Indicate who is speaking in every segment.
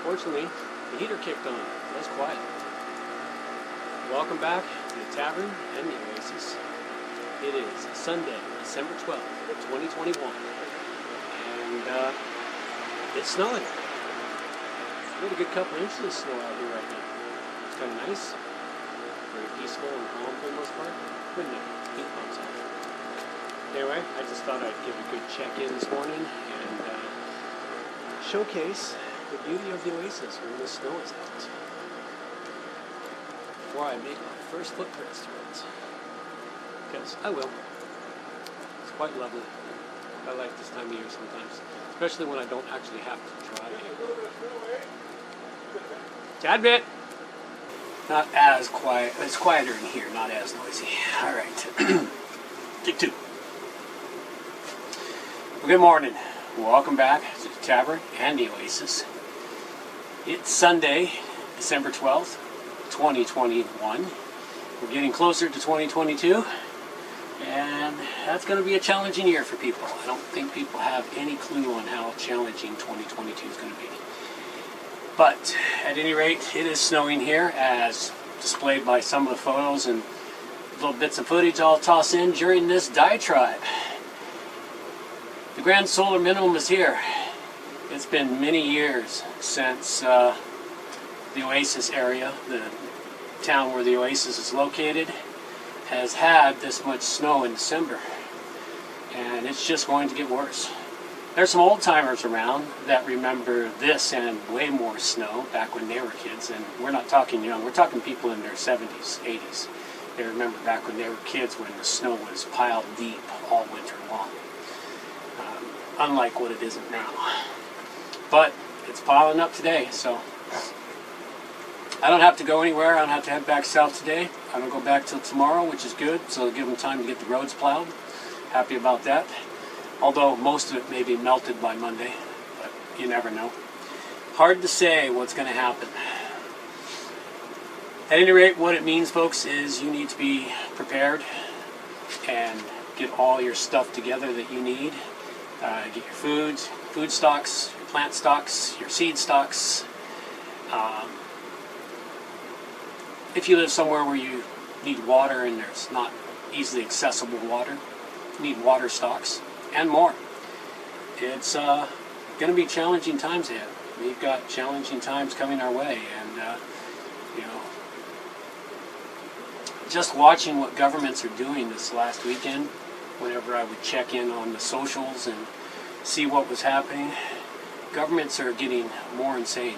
Speaker 1: Fortunately, the heater kicked on. It was quiet. Welcome back to the Tavern and the Oasis. It is Sunday, December 12th, 2021. And it's snowing. We had a good couple inches of snow out here right now. It's kind of nice. Very peaceful and calm for the most part. Wouldn't it? Heat pumps out. Anyway, I just thought I'd give a good check-in this morning and showcase the beauty of the Oasis when the snow is out. Before I make my first footprints through it. Because I will. It's quite lovely. I like this time of year sometimes. Especially when I don't actually have to drive. Tad bit! Not as quiet. It's quieter in here, not as noisy. Alright. Take two. Well, good morning. Welcome back to the Tavern and the Oasis. It's Sunday, December 12th, 2021. We're getting closer to 2022. And that's going to be a challenging year for people. I don't think people have any clue on how challenging 2022 is going to be. But at any rate, it is snowing here as displayed by some of the photos and little bits of footage I'll toss in during this diatribe. The Grad Solar Minimum is here. It's been many years since the Oasis area, the town where the Oasis is located, has had this much snow in December. And it's just going to get worse. There's some old timers around that remember this and way more snow back when they were kids. And we're not talking young, we're talking people in their 70s, 80s. They remember back when they were kids when the snow was piled deep all winter long. Unlike what it isn't now. But it's piling up today, so I don't have to go anywhere. I don't have to head back south today. I don't go back till tomorrow, which is good, so it'll give them time to get the roads plowed. Happy about that. Although most of it may be melted by Monday, but you never know. Hard to say what's going to happen. At any rate, what it means, folks, is you need to be prepared and get all your stuff together that you need. Get your food stocks, your plant stocks, your seed stocks. If you live somewhere where you need water and there's not easily accessible water, you need water stocks and more. It's going to be challenging times ahead. We've got challenging times coming our way, and you know, just watching what governments are doing this last weekend, whenever I would check in on the socials and see what was happening, governments are getting more insane.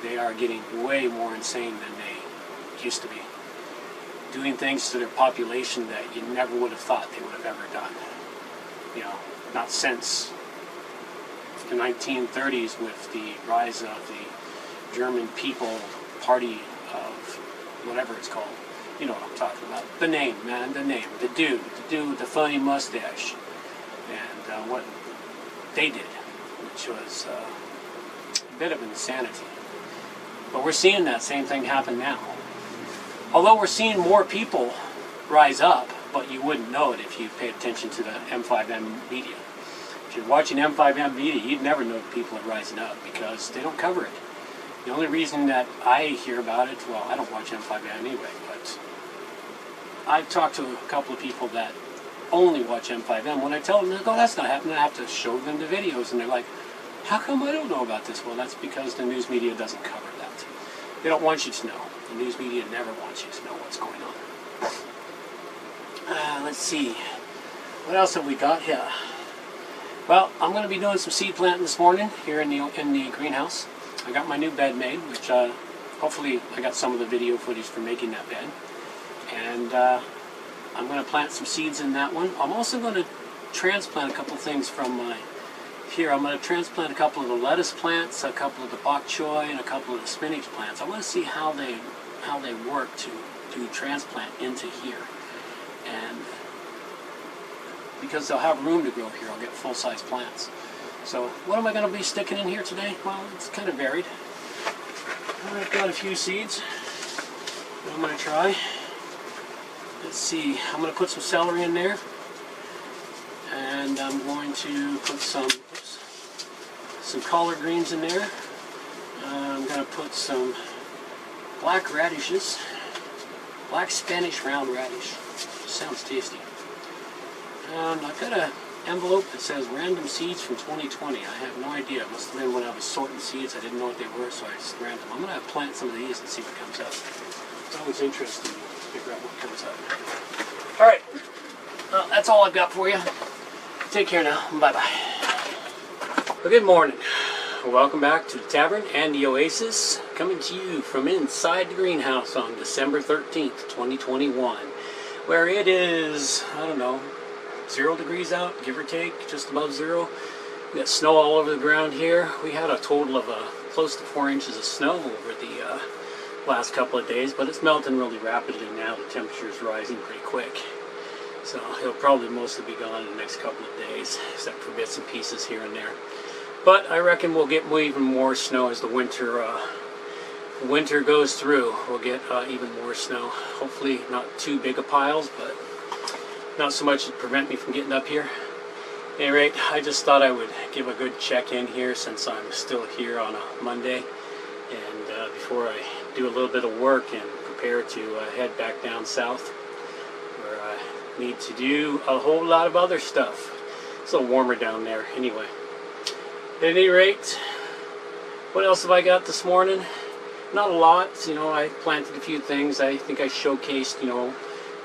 Speaker 1: They are getting way more insane than they used to be. Doing things to their population that you never would have thought they would have ever done. You know, not since the 1930s with the rise of the German People Party of whatever it's called. You know what I'm talking about. The name, man, the name. The dude with the funny mustache. And what they did, which was a bit of insanity. But we're seeing that same thing happen now. Although we're seeing more people rise up, but you wouldn't know it if you paid attention to the M5M media. If you're watching M5M media, you'd never know the people are rising up because they don't cover it. The only reason that I hear about it, well, I don't watch M5M anyway, but I've talked to a couple of people that only watch M5M. When I tell them, oh, that's not happening, I have to show them the videos, and they're like, how come I don't know about this? Well, that's because the news media doesn't cover that. They don't want you to know. The news media never wants you to know what's going on. Let's see. What else have we got here? Well, I'm going to be doing some seed planting this morning here in the greenhouse. I got my new bed made, which hopefully I got some of the video footage for making that bed. And I'm going to plant some seeds in that one. I'm also going to transplant a couple things from here. I'm going to transplant a couple of the lettuce plants, a couple of the bok choy, and a couple of the spinach plants. I want to see how they work to transplant into here. And because they'll have room to grow here, I'll get full-size plants. So what am I going to be sticking in here today? Well, it's kind of varied. I've got a few seeds that I'm going to try. Let's see, I'm going to put some celery in there. And I'm going to put some some collard greens in there. I'm going to put some black radishes, black Spanish round radish. Sounds tasty. And I've got an envelope that says random seeds from 2020. I have no idea. It must have been when I was sorting seeds. I didn't know what they were, so I just ran them. I'm going to plant some of these and see what comes up. It's always interesting to figure out what comes up. All right. Well, that's all I've got for you. Take care now. Bye-bye. Well, good morning. Welcome back to the Tavern and the Oasis, coming to you from inside the greenhouse on December 13th, 2021, where it is, I don't know, 0 degrees out, give or take, just above zero. We got snow all over the ground here. We had a total of close to 4 inches of snow over the last couple of days, but it's melting really rapidly now. The temperature is rising pretty quick. So it'll probably mostly be gone in the next couple of days, except for bits and pieces here and there. But I reckon we'll get even more snow as the winter goes through. We'll get even more snow. Hopefully not too big of piles, but not so much to prevent me from getting up here. At any rate, I just thought I would give a good check-in here since I'm still here on a Monday. And before I do a little bit of work and prepare to head back down south, where I need to do a whole lot of other stuff. It's a little warmer down there anyway. At any rate, what else have I got this morning? Not a lot. You know, I planted a few things. I think I showcased, you know,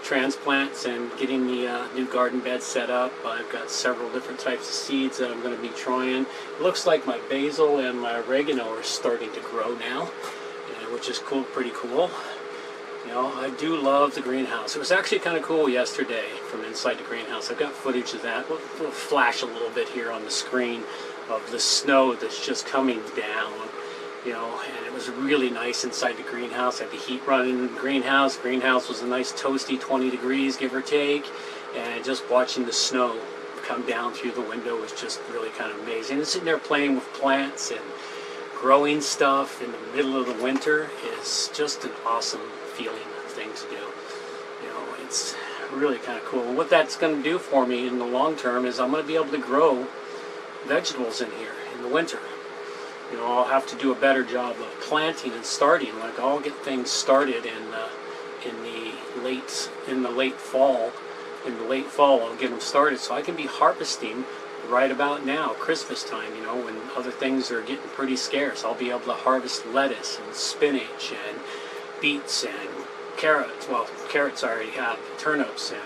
Speaker 1: transplants and getting the new garden bed set up. I've got several different types of seeds that I'm going to be trying. It looks like my basil and my oregano are starting to grow now, which is cool, pretty cool. You know, I do love the greenhouse. It was actually kind of cool yesterday from inside the greenhouse. I've got footage of that. We'll flash a little bit here on the screen of the snow that's just coming down. You know, and it was really nice inside the greenhouse. I had the heat running in the greenhouse. Greenhouse was a nice toasty 20 degrees, give or take. And just watching the snow come down through the window was just really kind of amazing. And sitting there playing with plants and growing stuff in the middle of the winter is just an awesome feeling thing to do. You know, it's really kind of cool. And what that's going to do for me in the long term is I'm going to be able to grow vegetables in here in the winter. You know, I'll have to do a better job of planting and starting. Like, I'll get things started in the late fall. In the late fall, I'll get them started so I can be harvesting right about now, Christmas time. You know, when other things are getting pretty scarce, I'll be able to harvest lettuce and spinach and beets and carrots. Well, carrots I already have, turnips and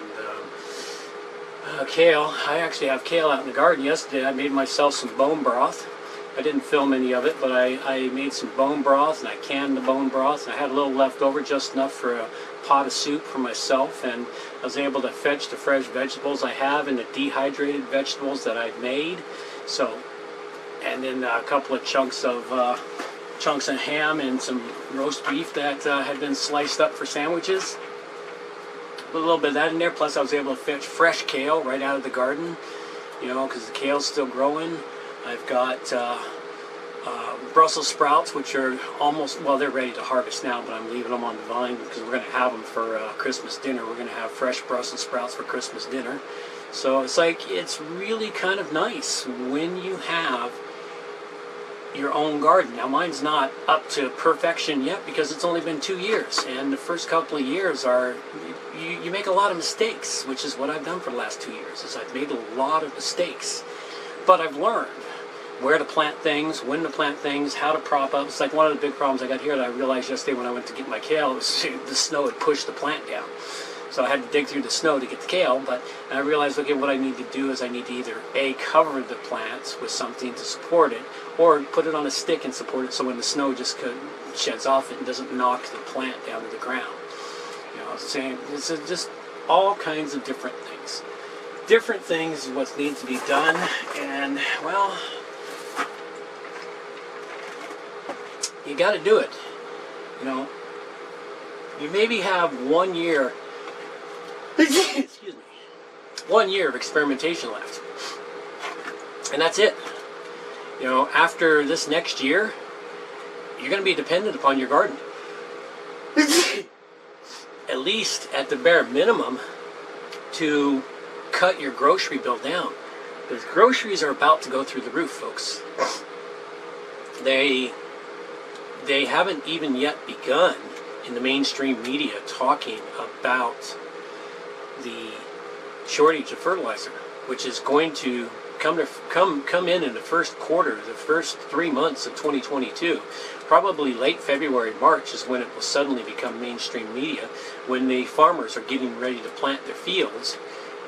Speaker 1: kale. I actually have kale out in the garden. Yesterday I made myself some bone broth. I didn't film any of it, but I made some bone broth and I canned the bone broth, and I had a little left over, just enough for a pot of soup for myself, and I was able to fetch the fresh vegetables I have and the dehydrated vegetables that I've made. So, and then a couple of chunks of ham and some roast beef that had been sliced up for sandwiches. Put a little bit of that in there, plus I was able to fetch fresh kale right out of the garden, you know, because the kale's still growing. I've got Brussels sprouts, which are almost, well, they're ready to harvest now, but I'm leaving them on the vine because we're going to have them for Christmas dinner. We're going to have fresh Brussels sprouts for Christmas dinner. So it's like, it's really kind of nice when you have your own garden. Now, mine's not up to perfection yet because it's only been 2 years, and the first couple of years are, you make a lot of mistakes, which is what I've done for the last 2 years, is I've made a lot of mistakes. But I've learned where to plant things, when to plant things, how to prop up. It's like one of the big problems I got here that I realized yesterday when I went to get my kale, was the snow had pushed the plant down. So I had to dig through the snow to get the kale, and I realized, okay, what I need to do is I need to either A, cover the plants with something to support it, or put it on a stick and support it so when the snow just sheds off it and doesn't knock the plant down to the ground. You know, saying it's just all kinds of different things. Different things is what needs to be done, and, well, you got to do it. You know, you maybe have 1 year, excuse me, 1 year of experimentation left, and that's it. You know, after this next year, you're going to be dependent upon your garden. At least at the bare minimum to cut your grocery bill down, because groceries are about to go through the roof, folks. they haven't even yet begun in the mainstream media talking about the shortage of fertilizer, which is going to come in the first quarter, the first 3 months of 2022. Probably late February, March is when it will suddenly become mainstream media, when the farmers are getting ready to plant their fields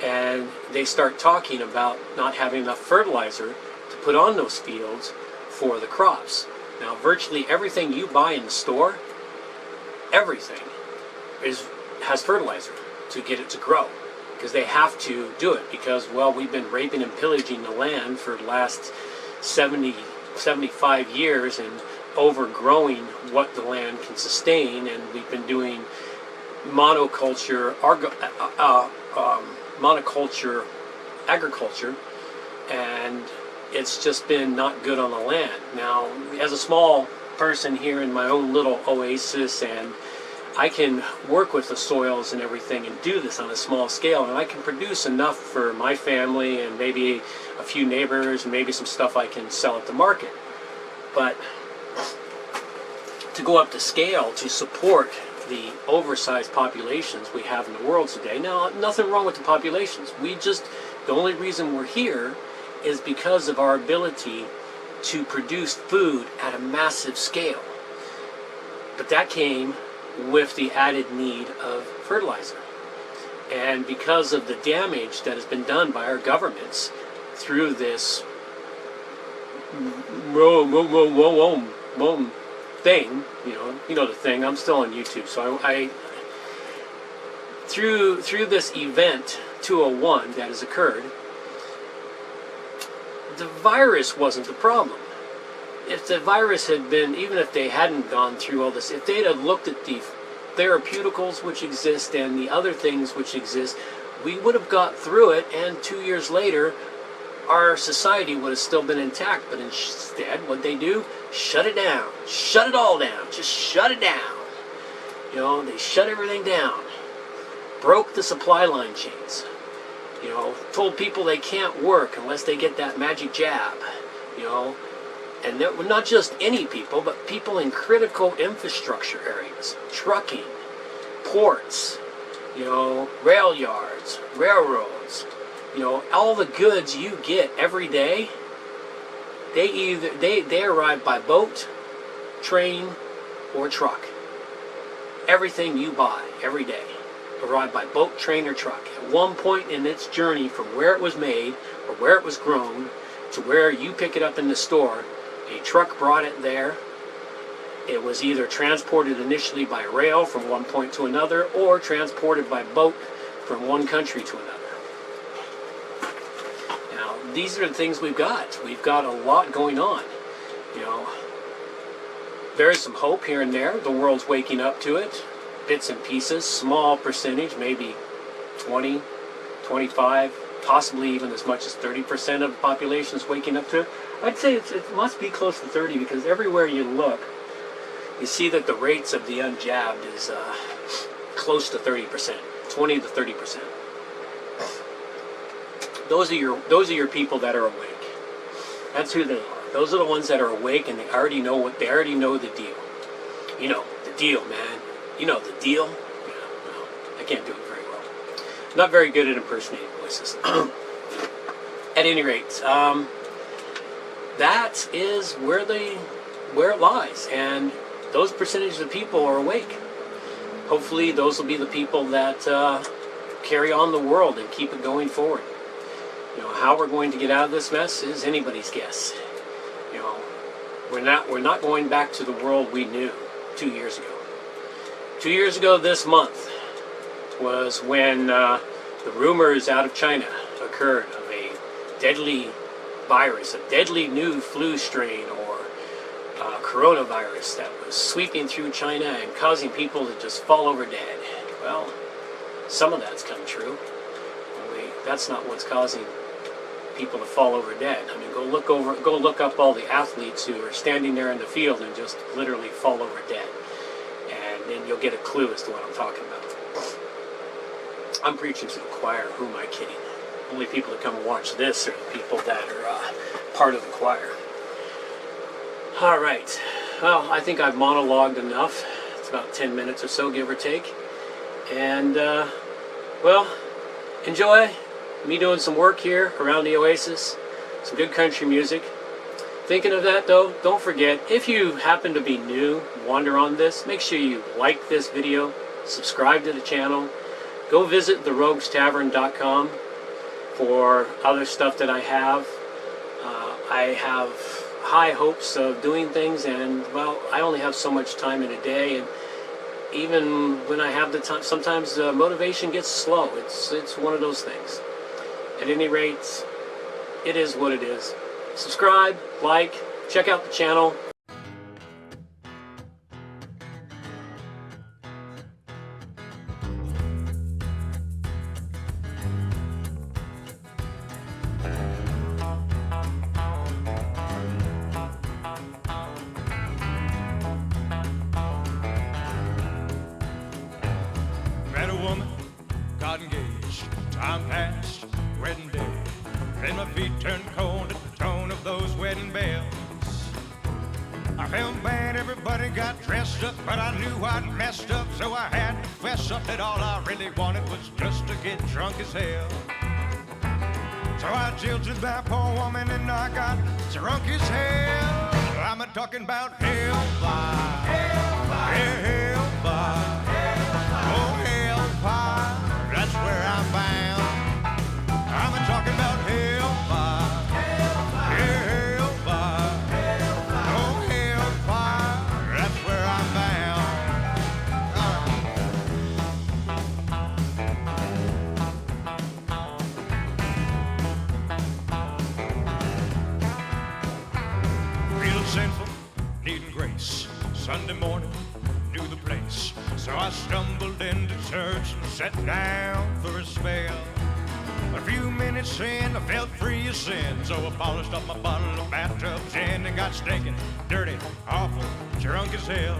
Speaker 1: and they start talking about not having enough fertilizer to put on those fields for the crops. Now, virtually everything you buy in the store, everything has fertilizer to get it to grow, because they have to do it because, well, we've been raping and pillaging the land for the last 75 years and overgrowing what the land can sustain, and we've been doing monoculture agriculture, and it's just been not good on the land. Now, as a small person here in my own little oasis, and I can work with the soils and everything and do this on a small scale, and I can produce enough for my family and maybe a few neighbors and maybe some stuff I can sell at the market. But to go up to scale to support the oversized populations we have in the world today. Now, nothing wrong with the populations. The only reason we're here is because of our ability to produce food at a massive scale. But that came with the added need of fertilizer. And because of the damage that has been done by our governments through this thing, you know the thing. I'm still on YouTube, so I through this event 201 that has occurred, the virus wasn't the problem. If the virus had been, even if they hadn't gone through all this, if they'd have looked at the therapeuticals which exist and the other things which exist, we would have got through it, and 2 years later our society would have still been intact. But instead, what'd they do? Shut it down. Shut it all down. Just shut it down. They shut everything down. Broke the supply line chains. Told people they can't work unless they get that magic jab. And that were not just any people, but people in critical infrastructure areas. Trucking, ports, rail yards, railroads. All the goods you get every day, they arrive by boat, train, or truck. Everything you buy every day arrive by boat, train, or truck. At one point in its journey from where it was made or where it was grown to where you pick it up in the store, a truck brought it there. It was either transported initially by rail from one point to another, or transported by boat from one country to another. Now, these are the things we've got. We've got a lot going on. There is some hope here and there. The world's waking up to it. Bits and pieces, small percentage, maybe 20, 25, possibly even as much as 30% of the population is waking up to it. I'd say it must be close to 30, because everywhere you look, you see that the rates of the unjabbed is close to 30%, 20 to 30%. Those are your people that are awake. That's who they are. Those are the ones that are awake, and they already know the deal. The deal, man. The deal. Yeah, well, I can't do it very well. Not very good at impersonating voices. At any rate, that is where it lies, and those percentages of people are awake. Hopefully, those will be the people that carry on the world and keep it going forward. How we're going to get out of this mess is anybody's guess. We're not going back to the world we knew 2 years ago. 2 years ago this month was when the rumors out of China occurred of a deadly virus, a deadly new flu strain or coronavirus that was sweeping through China and causing people to just fall over dead. Well, some of that's come true. Only that's not what's causing people to fall over dead. I mean, go look up all the athletes who are standing there in the field and just literally fall over dead. And then you'll get a clue as to what I'm talking about. I'm preaching to the choir. Who am I kidding? Only people that come and watch this are the people that are part of the choir. All right. Well, I think I've monologued enough. It's about 10 minutes or so, give or take. And, well, enjoy me doing some work here around the Oasis. Some good country music. Thinking of that though, don't forget, if you happen to be new, wander on this, make sure you like this video, subscribe to the channel, go visit theroguestavern.com for other stuff that I have. I have high hopes of doing things, and well, I only have so much time in a day, and even when I have the time, sometimes the motivation gets slow. It's one of those things. At any rate, it is what it is. Subscribe, like, check out the channel.
Speaker 2: Met a woman, got engaged, time passed, wedding day. Then my feet turned cold at the tone of those wedding bells. I felt bad, everybody got dressed up, but I knew I'd messed up, so I had to fess up that all I really wanted was just to get drunk as hell. So I jilted that poor woman and I got drunk as hell. I'm talking about hellfire, yeah, hellfire, oh hellfire, that's where I'm bound. I'm talking about hellfire, yeah, hellfire, oh hellfire, that's where I'm bound. Real sinful, needing grace. Sunday morning, knew the place, so I stumbled into church and sat down for a spell. A few minutes in, I felt free of sin, so I polished up my bottle of bathtub gin and got stinking, dirty, awful, drunk as hell.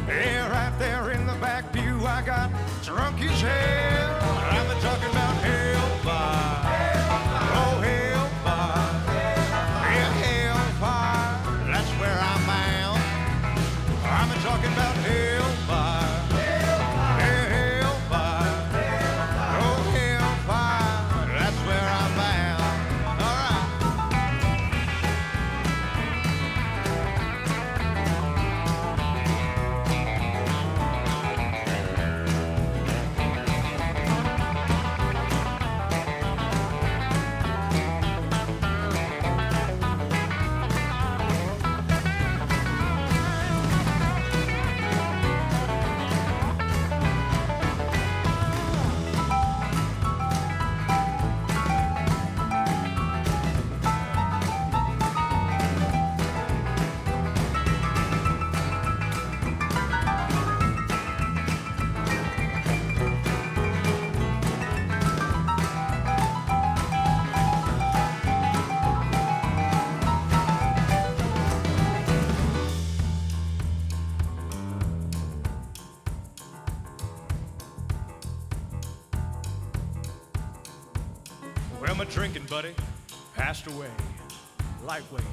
Speaker 2: Yeah, right there in the back pew, I got drunk as hell. I'm talking about hellfire, oh hellfire, yeah, hellfire, that's where I'm bound. I'm talking about hellfire, yeah, hellfire, oh hellfire, that's where I'm bound. All right. Well, my drinking buddy passed away, lightweight,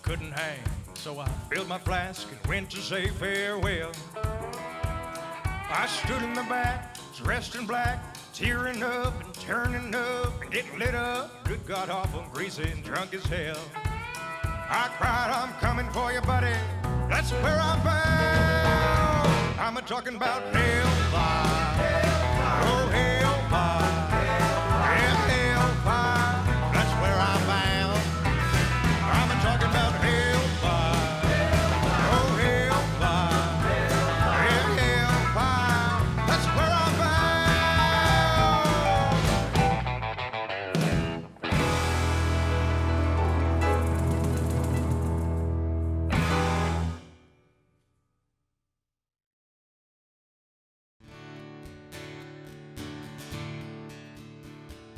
Speaker 2: couldn't hang, so I filled my flask and went to say farewell. I stood in the back, dressed in black, tearing up and turning up and getting lit up. Good God, awful, greasy and drunk as hell. I cried, I'm coming for you, buddy, that's where I'm bound. I'm talking about hellfire, oh hellfire, yeah, hellfire, that's where I'm bound. I'm talking about hellfire, oh hellfire, yeah, hellfire, that's where I'm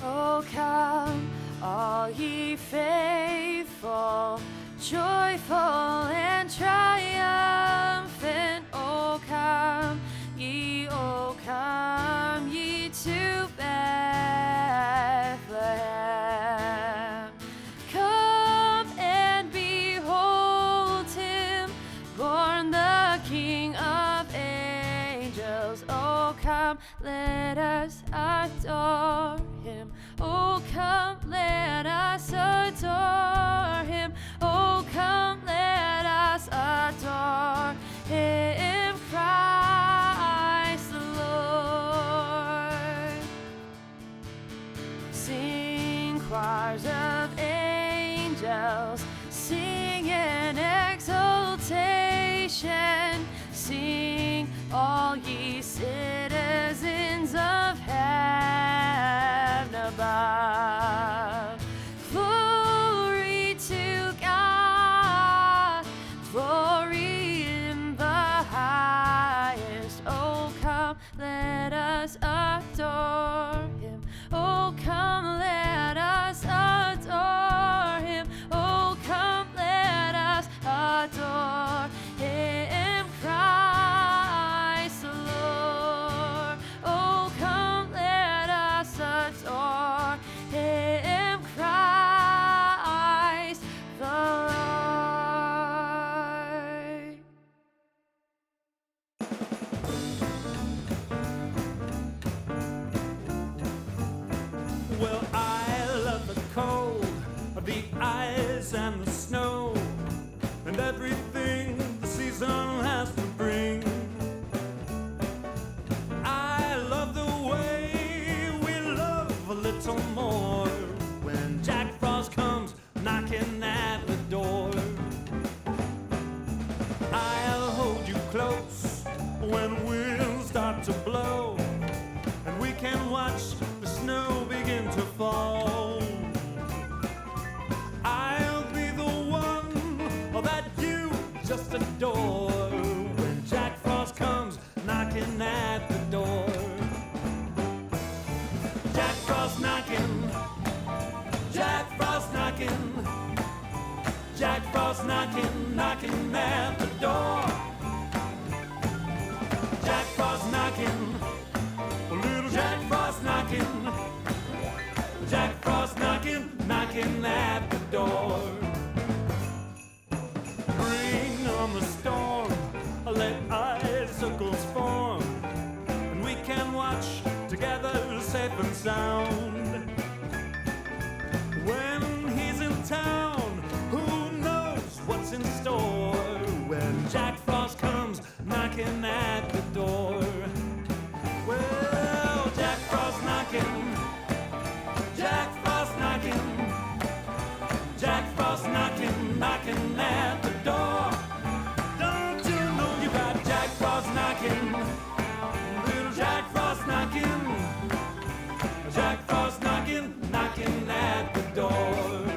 Speaker 3: Oh, come, all ye faithful, joyful and triumphant. Oh, come ye to Bethlehem. Come and behold come, let us adore him. Oh, come, let us adore him. Oh, come, let us adore him, Christ the Lord. Sing choirs of angels, sing in exultation, sing all ye citizens of heaven above. Glory to God, glory in the highest. Oh, come, let us adore him. Oh, come, let us adore him. Oh, come, let us adore him, Christ the Lord. Oh, come, let us adore him, Christ the Lord.
Speaker 4: Well, I love the cold, the ice and the snow, and everything the season has to bring. I love the way we love a little more when Jack Frost comes knocking at the door. I'll hold you close when winds start to blow, and we can watch the snow begin to fall. I'll be the one that you just adore when Jack Frost comes knocking at the door. Jack Frost knocking, Jack Frost knocking, Jack Frost knocking, knocking at the door. Jack Frost knocking, little Jack Frost knocking, Jack Frost knocking, knocking at the door. Bring on the storm, let icicles form, and we can watch together safe and sound. When he's in town, who knows what's in store when Jack Frost comes knocking at the door. Well, Jack Frost knocking, Jack Frost knocking, Jack Frost knocking, knocking at the door. Don't you know you got Jack Frost knocking, little Jack Frost knocking, Jack Frost knocking, knocking at the door.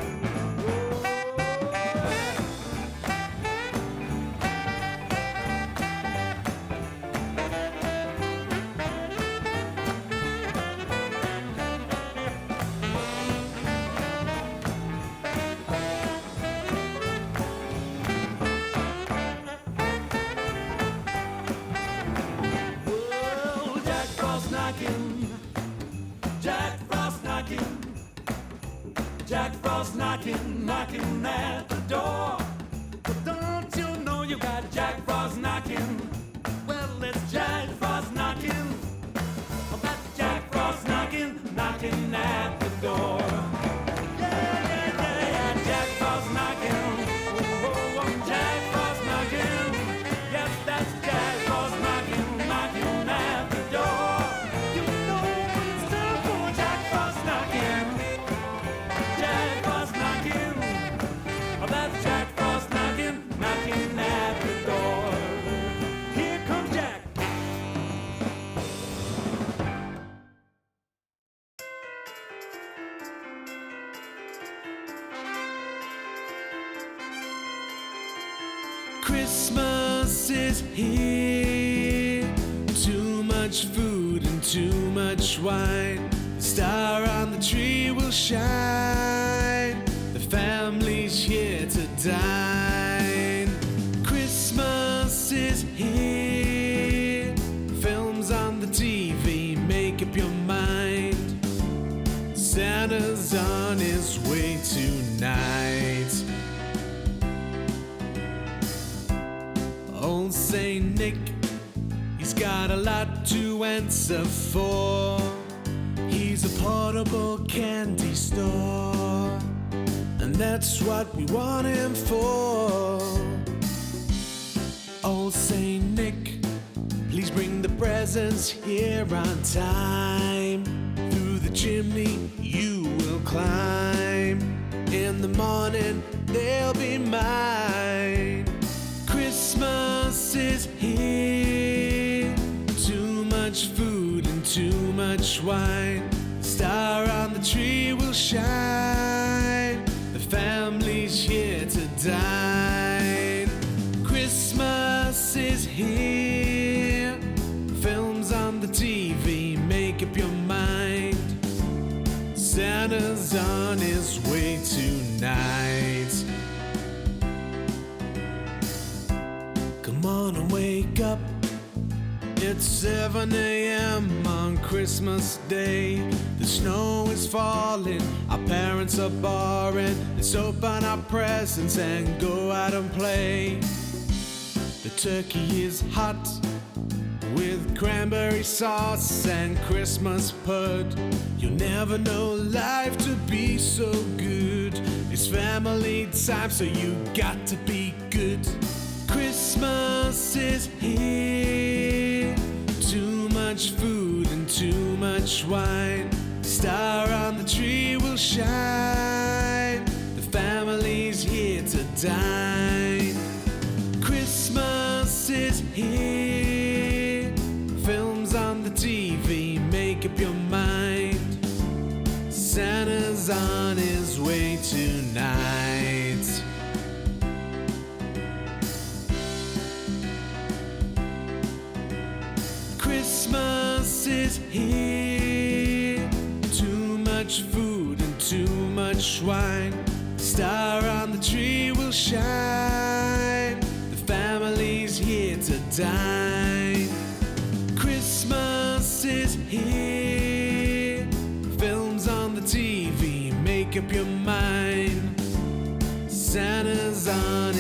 Speaker 4: Jack Frost knocking, Jack Frost knocking, knocking at the door. But don't you know you got Jack Frost knocking? Well, it's Jack Frost knocking. Oh, that's Jack Frost knocking, knocking at the door. Yeah, Jack Frost knocking. Oh, Jack Frost knocking. Yes, that's Jack Frost knocking, knocking at the door. That's Jack Frost knocking, knocking at the door. Here comes Jack.
Speaker 5: Christmas is here. Too much food and too much wine. The star on the tree will shine. The family's here to dine. Christmas is here. Films on the TV, make up your mind. Santa's on his way tonight. Old Saint Nick, he's Santa's got a lot to answer for. He's a portable candy store, and that's what we want him for. Old Saint Nick, please bring the presents here on time. Through the chimney you will climb. In the morning they'll be mine. Christmas is here. Too much food and too much wine. Star on the tree will shine. The family's here to dine. Christmas is here. Films on the TV, make up your mind. Santa's on his way tonight. Come on and wake up. It's 7 a.m. on Christmas Day. The snow is falling, our parents are boring. Let's open our presents and go out and play. The turkey is hot with cranberry sauce and Christmas pud. You'll never know life to be so good. It's family time, so you got to be good. Christmas is here. Too much food and too much wine. Star on the tree will shine. The family's here to dine. Christmas is here. Films on the TV, make up your mind. Santa's on his way tonight. Christmas is here. Too much food and too much wine. Star on the tree will shine. The family's here to dine. Christmas is here. Films on the TV, make up your mind. Santa's on